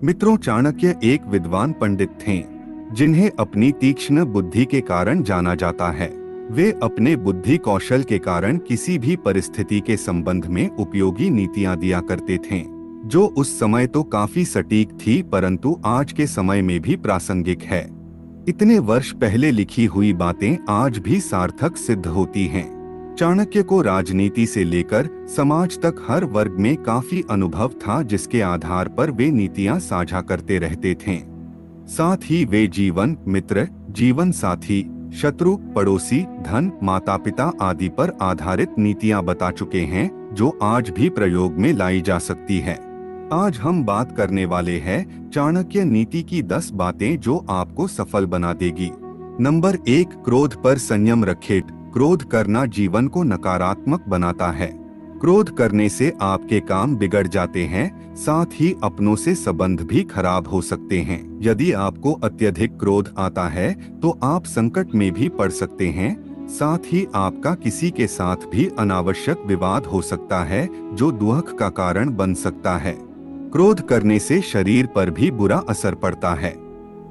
मित्रों, चाणक्य एक विद्वान पंडित थे जिन्हें अपनी तीक्ष्ण बुद्धि के कारण जाना जाता है। वे अपने बुद्धि कौशल के कारण किसी भी परिस्थिति के संबंध में उपयोगी नीतियां दिया करते थे, जो उस समय तो काफी सटीक थी परंतु आज के समय में भी प्रासंगिक है। इतने वर्ष पहले लिखी हुई बातें आज भी सार्थक सिद्ध होती हैं। चाणक्य को राजनीति से लेकर समाज तक हर वर्ग में काफी अनुभव था, जिसके आधार पर वे नीतियां साझा करते रहते थे। साथ ही वे जीवन मित्र, जीवन साथी, शत्रु, पड़ोसी, धन, माता पिता आदि पर आधारित नीतियां बता चुके हैं, जो आज भी प्रयोग में लाई जा सकती है। आज हम बात करने वाले हैं चाणक्य नीति की 10 बातें जो आपको सफल बना देगी। नंबर 1, क्रोध पर संयम रखें। क्रोध करना जीवन को नकारात्मक बनाता है। क्रोध करने से आपके काम बिगड़ जाते हैं, साथ ही अपनों से संबंध भी खराब हो सकते हैं। यदि आपको अत्यधिक क्रोध आता है तो आप संकट में भी पड़ सकते हैं। साथ ही आपका किसी के साथ भी अनावश्यक विवाद हो सकता है, जो दुख का कारण बन सकता है। क्रोध करने से शरीर पर भी बुरा असर पड़ता है।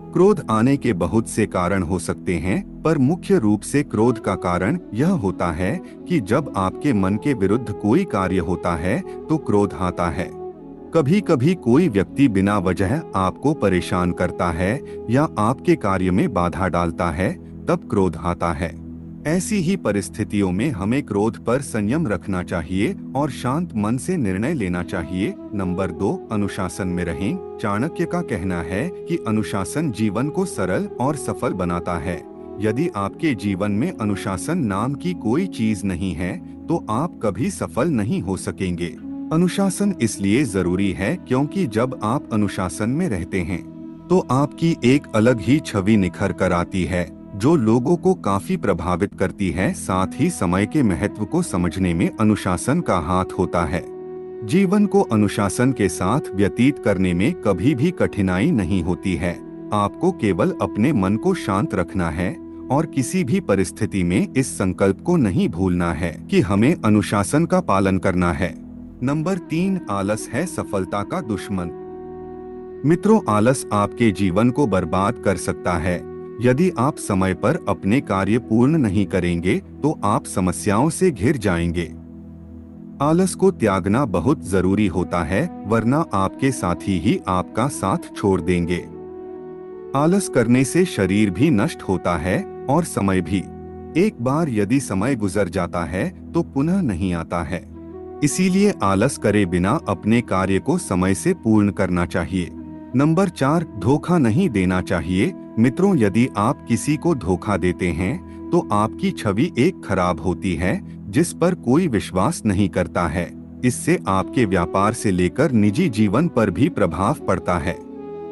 क्रोध आने के बहुत से कारण हो सकते हैं, पर मुख्य रूप से क्रोध का कारण यह होता है कि जब आपके मन के विरुद्ध कोई कार्य होता है तो क्रोध आता है। कभी कभी कोई व्यक्ति बिना वजह आपको परेशान करता है या आपके कार्य में बाधा डालता है, तब क्रोध आता है। ऐसी ही परिस्थितियों में हमें क्रोध पर संयम रखना चाहिए और शांत मन से निर्णय लेना चाहिए। नंबर 2, अनुशासन में रहें। चाणक्य का कहना है कि अनुशासन जीवन को सरल और सफल बनाता है। यदि आपके जीवन में अनुशासन नाम की कोई चीज नहीं है तो आप कभी सफल नहीं हो सकेंगे। अनुशासन इसलिए जरूरी है क्योंकि जब आप अनुशासन में रहते हैं तो आपकी एक अलग ही छवि निखर कर आती है, जो लोगों को काफी प्रभावित करती है। साथ ही समय के महत्व को समझने में अनुशासन का हाथ होता है। जीवन को अनुशासन के साथ व्यतीत करने में कभी भी कठिनाई नहीं होती है। आपको केवल अपने मन को शांत रखना है और किसी भी परिस्थिति में इस संकल्प को नहीं भूलना है कि हमें अनुशासन का पालन करना है। नंबर 3, आलस है सफलता का दुश्मन। मित्रों, आलस आपके जीवन को बर्बाद कर सकता है। यदि आप समय पर अपने कार्य पूर्ण नहीं करेंगे तो आप समस्याओं से घिर जाएंगे। आलस को त्यागना बहुत जरूरी होता है, वरना आपके साथी ही आपका साथ छोड़ देंगे। आलस करने से शरीर भी नष्ट होता है और समय भी। एक बार यदि समय गुजर जाता है तो पुनः नहीं आता है। इसीलिए आलस करे बिना अपने कार्य को समय से पूर्ण करना चाहिए। नंबर 4, धोखा नहीं देना चाहिए। मित्रों, यदि आप किसी को धोखा देते हैं तो आपकी छवि एक खराब होती है, जिस पर कोई विश्वास नहीं करता है। इससे आपके व्यापार से लेकर निजी जीवन पर भी प्रभाव पड़ता है।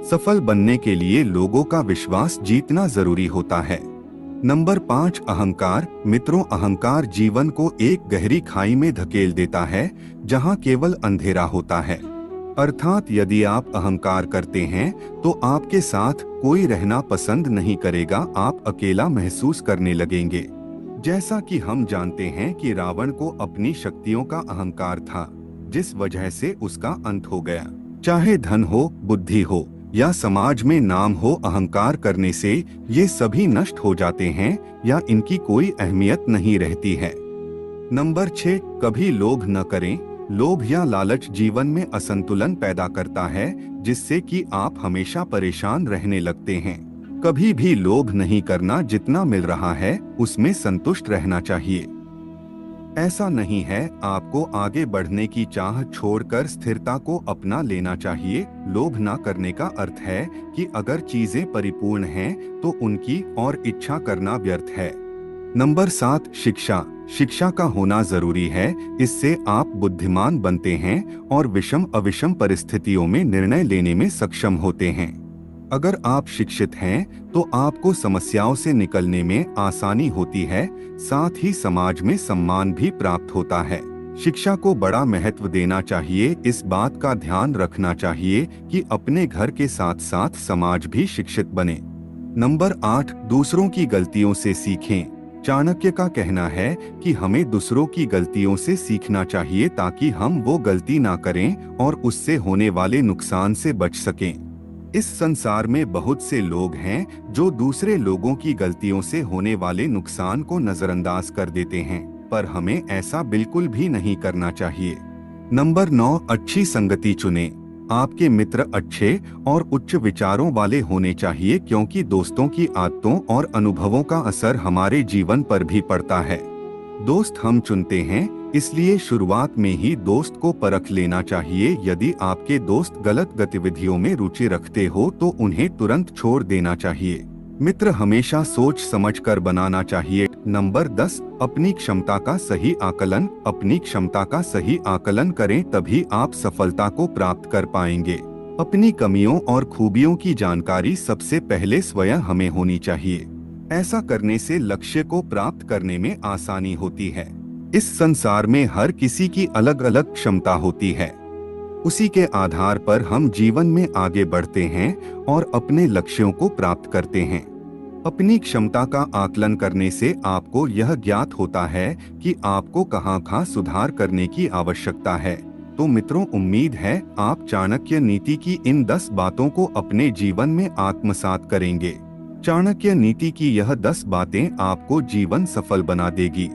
सफल बनने के लिए लोगों का विश्वास जीतना जरूरी होता है। नंबर 5, अहंकार। मित्रों, अहंकार जीवन को एक गहरी खाई में धकेल देता है, जहां केवल अंधेरा होता है। अर्थात यदि आप अहंकार करते हैं तो आपके साथ कोई रहना पसंद नहीं करेगा, आप अकेला महसूस करने लगेंगे। जैसा कि हम जानते हैं कि रावण को अपनी शक्तियों का अहंकार था, जिस वजह से उसका अंत हो गया। चाहे धन हो, बुद्धि हो या समाज में नाम हो, अहंकार करने से ये सभी नष्ट हो जाते हैं या इनकी कोई अहमियत नहीं रहती है। नंबर 6, कभी लोभ न करें। लोभ या लालच जीवन में असंतुलन पैदा करता है, जिससे कि आप हमेशा परेशान रहने लगते हैं। कभी भी लोभ नहीं करना, जितना मिल रहा है उसमें संतुष्ट रहना चाहिए। ऐसा नहीं है, आपको आगे बढ़ने की चाह छोड़कर स्थिरता को अपना लेना चाहिए। लोभ न करने का अर्थ है कि अगर चीजें परिपूर्ण हैं तो उनकी और इच्छा करना व्यर्थ है। नंबर 7, शिक्षा। शिक्षा का होना जरूरी है। इससे आप बुद्धिमान बनते हैं और विषम अविषम परिस्थितियों में निर्णय लेने में सक्षम होते हैं। अगर आप शिक्षित हैं तो आपको समस्याओं से निकलने में आसानी होती है, साथ ही समाज में सम्मान भी प्राप्त होता है। शिक्षा को बड़ा महत्व देना चाहिए। इस बात का ध्यान रखना चाहिए कि अपने घर के साथ साथ समाज भी शिक्षित बने। नंबर 8, दूसरों की गलतियों से सीखें। चाणक्य का कहना है कि हमें दूसरों की गलतियों से सीखना चाहिए ताकि हम वो गलती ना करें और उससे होने वाले नुकसान से बच सकें। इस संसार में बहुत से लोग हैं जो दूसरे लोगों की गलतियों से होने वाले नुकसान को नजरअंदाज कर देते हैं, पर हमें ऐसा बिल्कुल भी नहीं करना चाहिए। नंबर 9, अच्छी संगति चुनें। आपके मित्र अच्छे और उच्च विचारों वाले होने चाहिए, क्योंकि दोस्तों की आदतों और अनुभवों का असर हमारे जीवन पर भी पड़ता है। दोस्त हम चुनते हैं, इसलिए शुरुआत में ही दोस्त को परख लेना चाहिए। यदि आपके दोस्त गलत गतिविधियों में रुचि रखते हो तो उन्हें तुरंत छोड़ देना चाहिए। मित्र हमेशा सोच समझ कर बनाना चाहिए। नंबर 10, अपनी क्षमता का सही आकलन। अपनी क्षमता का सही आकलन करें, तभी आप सफलता को प्राप्त कर पाएंगे। अपनी कमियों और खूबियों की जानकारी सबसे पहले स्वयं हमें होनी चाहिए। ऐसा करने से लक्ष्य को प्राप्त करने में आसानी होती है। इस संसार में हर किसी की अलग अलग क्षमता होती है, उसी के आधार पर हम जीवन में आगे बढ़ते हैं और अपने लक्ष्यों को प्राप्त करते हैं। अपनी क्षमता का आकलन करने से आपको यह ज्ञात होता है कि आपको कहाँ सुधार करने की आवश्यकता है। तो मित्रों, उम्मीद है आप चाणक्य नीति की इन 10 बातों को अपने जीवन में आत्मसात करेंगे। चाणक्य नीति की यह 10 बातें आपको जीवन सफल बना देगी।